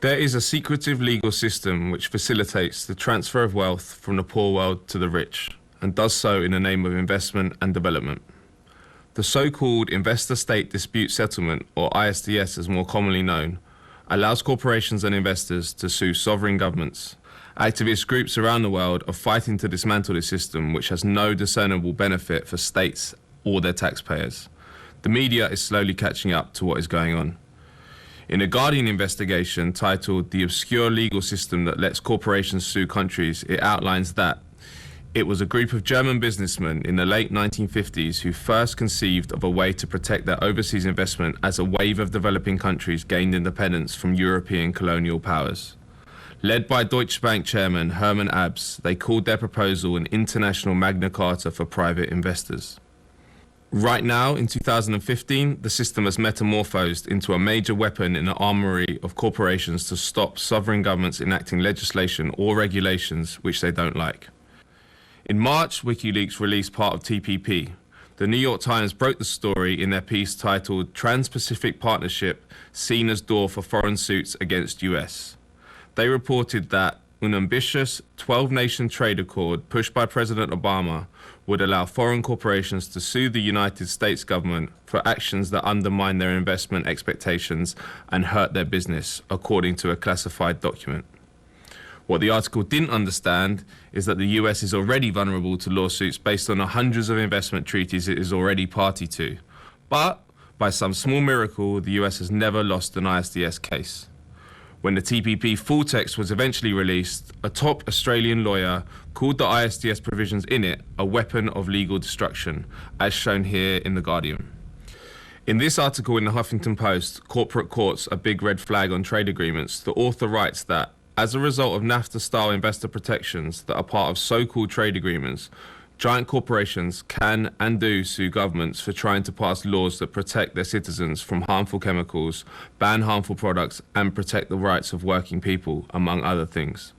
There is a secretive legal system which facilitates the transfer of wealth from the poor world to the rich, and does so in the name of investment and development. The so-called Investor-State Dispute Settlement, or ISDS as more commonly known, allows corporations and investors to sue sovereign governments. Activist groups around the world are fighting to dismantle this system, which has no discernible benefit for states or their taxpayers. The media is slowly catching up to what is going on. In a Guardian investigation titled "The Obscure Legal System That Lets Corporations Sue Countries," it outlines that it was a group of German businessmen in the late 1950s who first conceived of a way to protect their overseas investment as a wave of developing countries gained independence from European colonial powers. Led by Deutsche Bank chairman Hermann Abs, they called their proposal an international Magna Carta for private investors. Right now, in 2015, the system has metamorphosed into a major weapon in the armory of corporations to stop sovereign governments enacting legislation or regulations which they don't like. In March, WikiLeaks released part of TPP. The New York Times broke the story in their piece titled "Trans-Pacific Partnership Seen as Door for Foreign Suits Against US." They reported that an ambitious 12-nation trade accord pushed by President Obama would allow foreign corporations to sue the United States government for actions that undermine their investment expectations and hurt their business, according to a classified document. What the article didn't understand is that the US is already vulnerable to lawsuits based on the hundreds of investment treaties it is already party to. But, by some small miracle, the US has never lost an ISDS case. When the TPP full text was eventually released, a top Australian lawyer called the ISDS provisions in it a weapon of legal destruction, as shown here in The Guardian. In this article in the Huffington Post, "Corporate Courts, a Big Red Flag on Trade Agreements," the author writes that, as a result of NAFTA-style investor protections that are part of so-called trade agreements, giant corporations can and do sue governments for trying to pass laws that protect their citizens from harmful chemicals, ban harmful products, and protect the rights of working people, among other things.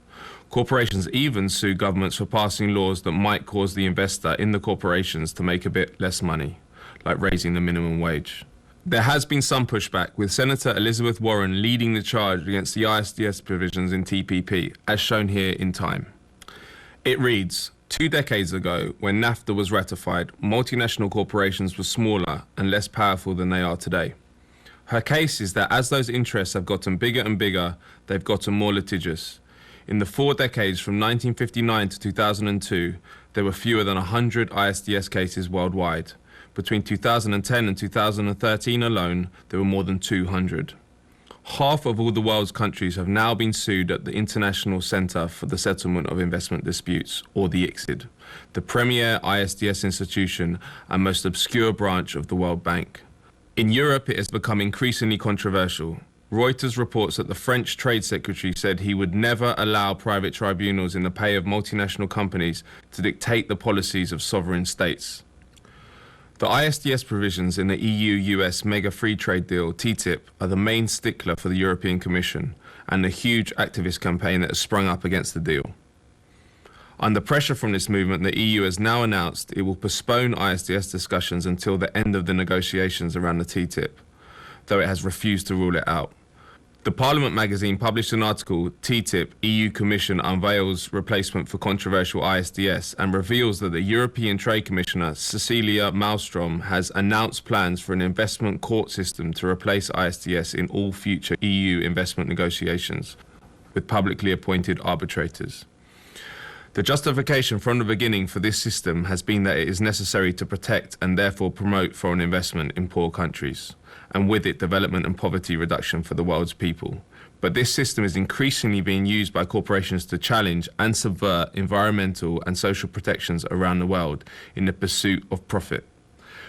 Corporations even sue governments for passing laws that might cause the investor in the corporations to make a bit less money, like raising the minimum wage. There has been some pushback, with Senator Elizabeth Warren leading the charge against the ISDS provisions in TPP, as shown here in Time. It reads, 2 decades ago, when NAFTA was ratified, multinational corporations were smaller and less powerful than they are today. Her case is that as those interests have gotten bigger and bigger, they've gotten more litigious. In the 4 decades from 1959 to 2002, there were fewer than 100 ISDS cases worldwide. Between 2010 and 2013 alone, there were more than 200. Half of all the world's countries have now been sued at the International Centre for the Settlement of Investment Disputes, or the ICSID, the premier ISDS institution and most obscure branch of the World Bank. In Europe, it has become increasingly controversial. Reuters reports that the French Trade Secretary said he would never allow private tribunals in the pay of multinational companies to dictate the policies of sovereign states. The ISDS provisions in the EU-US mega free trade deal, TTIP, are the main stickler for the European Commission and the huge activist campaign that has sprung up against the deal. Under pressure from this movement, the EU has now announced it will postpone ISDS discussions until the end of the negotiations around the TTIP, though it has refused to rule it out. The Parliament magazine published an article, "TTIP, EU Commission Unveils Replacement for Controversial ISDS," and reveals that the European Trade Commissioner, Cecilia Malmström, has announced plans for an investment court system to replace ISDS in all future EU investment negotiations, with publicly appointed arbitrators. The justification from the beginning for this system has been that it is necessary to protect and therefore promote foreign investment in poor countries, and with it development and poverty reduction for the world's people. But this system is increasingly being used by corporations to challenge and subvert environmental and social protections around the world in the pursuit of profit.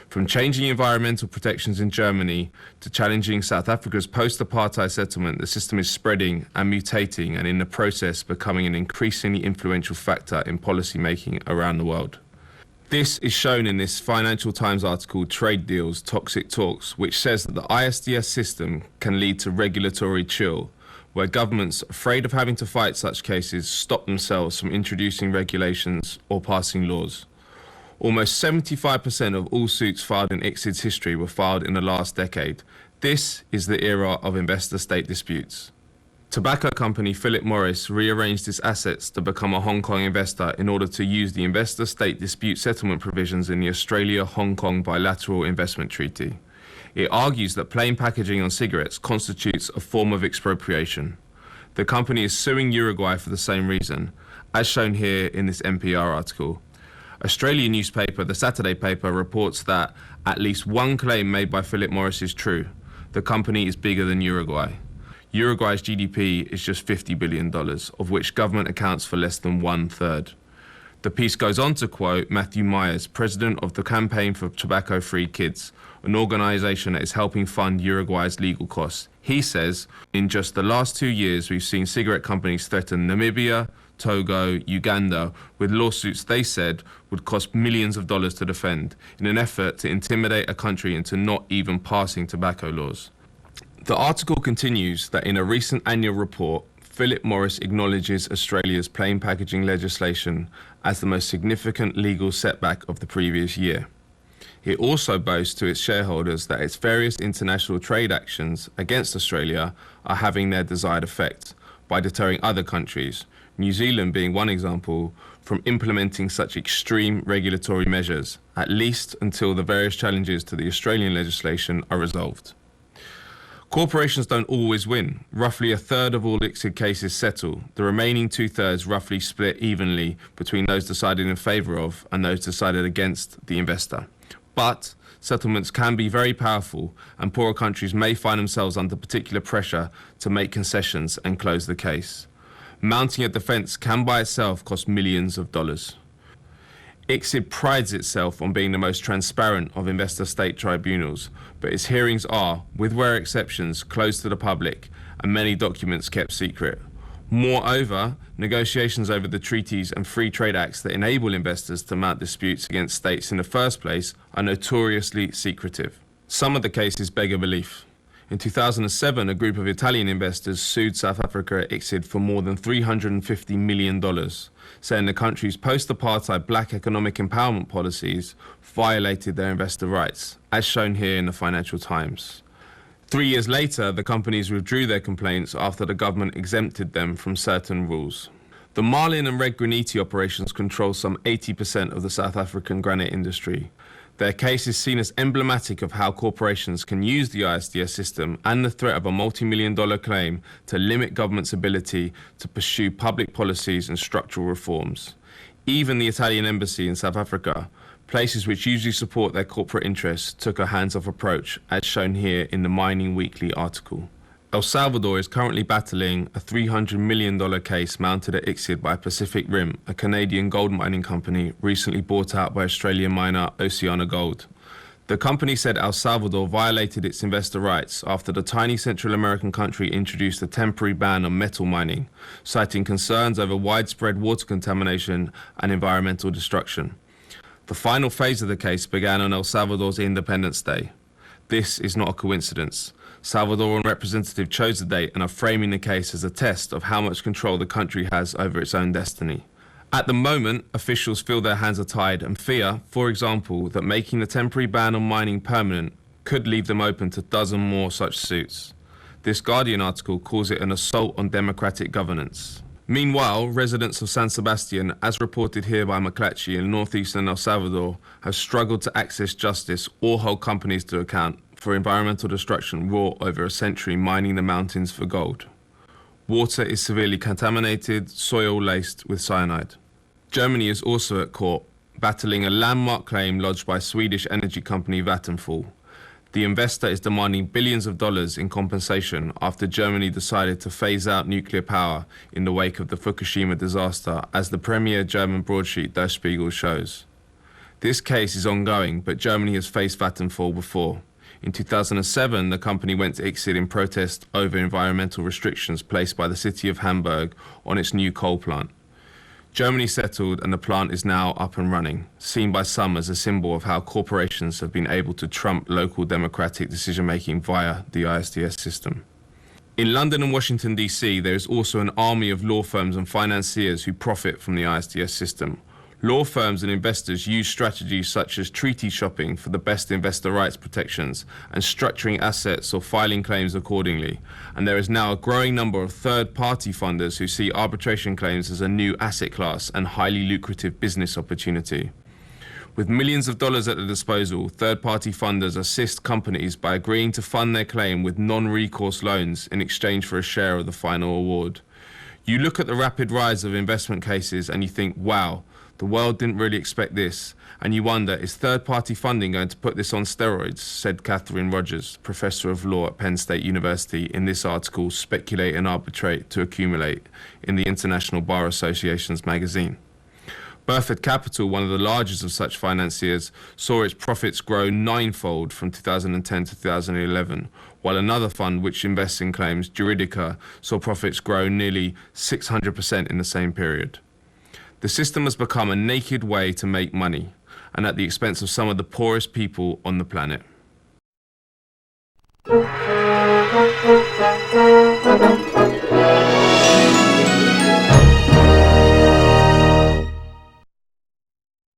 From changing environmental protections in Germany to challenging South Africa's post-apartheid settlement, the system is spreading and mutating, and in the process becoming an increasingly influential factor in policy making around the world. This is shown in this Financial Times article, "Trade Deals, Toxic Talks," which says that the ISDS system can lead to regulatory chill, where governments afraid of having to fight such cases stop themselves from introducing regulations or passing laws. Almost 75% of all suits filed in ICSID's history were filed in the last decade. This is the era of investor-state disputes. Tobacco company Philip Morris rearranged its assets to become a Hong Kong investor in order to use the investor-state dispute settlement provisions in the Australia-Hong Kong Bilateral Investment Treaty. It argues that plain packaging on cigarettes constitutes a form of expropriation. The company is suing Uruguay for the same reason, as shown here in this NPR article. Australian newspaper The Saturday Paper reports that at least one claim made by Philip Morris is true. The company is bigger than Uruguay. Uruguay's GDP is just $50 billion, of which government accounts for less than 1/3. The piece goes on to quote Matthew Myers, president of the Campaign for Tobacco-Free Kids, an organization that is helping fund Uruguay's legal costs. He says, in just the last 2 years, we've seen cigarette companies threaten Namibia, Togo, Uganda, with lawsuits they said would cost millions of dollars to defend, in an effort to intimidate a country into not even passing tobacco laws. The article continues that in a recent annual report, Philip Morris acknowledges Australia's plain packaging legislation as the most significant legal setback of the previous year. It also boasts to its shareholders that its various international trade actions against Australia are having their desired effect by deterring other countries, New Zealand being one example, from implementing such extreme regulatory measures, at least until the various challenges to the Australian legislation are resolved. Corporations don't always win. Roughly a third of all ICSID cases settle. The remaining 2/3 roughly split evenly between those decided in favour of and those decided against the investor. But settlements can be very powerful, and poorer countries may find themselves under particular pressure to make concessions and close the case. Mounting a defence can by itself cost millions of dollars. ICSID prides itself on being the most transparent of investor-state tribunals, but its hearings are, with rare exceptions, closed to the public and many documents kept secret. Moreover, negotiations over the treaties and free trade acts that enable investors to mount disputes against states in the first place are notoriously secretive. Some of the cases beg a belief. In 2007, a group of Italian investors sued South Africa ICSID for more than $350 million, saying the country's post-apartheid black economic empowerment policies violated their investor rights, as shown here in the Financial Times. 3 years later, the companies withdrew their complaints after the government exempted them from certain rules. The Marlin and Red Granite operations control some 80% of the South African granite industry. Their case is seen as emblematic of how corporations can use the ISDS system and the threat of a multi-million-dollar claim to limit government's ability to pursue public policies and structural reforms. Even the Italian embassy in South Africa, places which usually support their corporate interests, took a hands-off approach, as shown here in the Mining Weekly article. El Salvador is currently battling a $300 million case mounted at ICSID by Pacific Rim, a Canadian gold mining company recently bought out by Australian miner Oceana Gold. The company said El Salvador violated its investor rights after the tiny Central American country introduced a temporary ban on metal mining, citing concerns over widespread water contamination and environmental destruction. The final phase of the case began on El Salvador's Independence Day. This is not a coincidence. Salvadoran representative chose the date and are framing the case as a test of how much control the country has over its own destiny. At the moment, officials feel their hands are tied and fear, for example, that making the temporary ban on mining permanent could leave them open to a dozen more such suits. This Guardian article calls it an assault on democratic governance. Meanwhile, residents of San Sebastian, as reported here by McClatchy in northeastern El Salvador, have struggled to access justice or hold companies to account for environmental destruction wrought over a century mining the mountains for gold. Water is severely contaminated, soil laced with cyanide. Germany is also at court, battling a landmark claim lodged by Swedish energy company Vattenfall. The investor is demanding billions of dollars in compensation after Germany decided to phase out nuclear power in the wake of the Fukushima disaster, as the premier German broadsheet Der Spiegel shows. This case is ongoing, but Germany has faced Vattenfall before. In 2007, the company went to ICSID in protest over environmental restrictions placed by the city of Hamburg on its new coal plant. Germany settled and the plant is now up and running, seen by some as a symbol of how corporations have been able to trump local democratic decision-making via the ISDS system. In London and Washington, D.C., there is also an army of law firms and financiers who profit from the ISDS system. Law firms and investors use strategies such as treaty shopping for the best investor rights protections and structuring assets or filing claims accordingly. And there is now a growing number of third-party funders who see arbitration claims as a new asset class and highly lucrative business opportunity. With millions of dollars at their disposal, third-party funders assist companies by agreeing to fund their claim with non-recourse loans in exchange for a share of the final award. You look at the rapid rise of investment cases and you think, wow, the world didn't really expect this. And you wonder, is third-party funding going to put this on steroids? Said Catherine Rogers, Professor of Law at Penn State University, in this article, Speculate and Arbitrate to Accumulate, in the International Bar Association's magazine. Burford Capital, one of the largest of such financiers, saw its profits grow ninefold from 2010 to 2011, while another fund which invests in claims, Juridica, saw profits grow nearly 600% in the same period. The system has become a naked way to make money, and at the expense of some of the poorest people on the planet.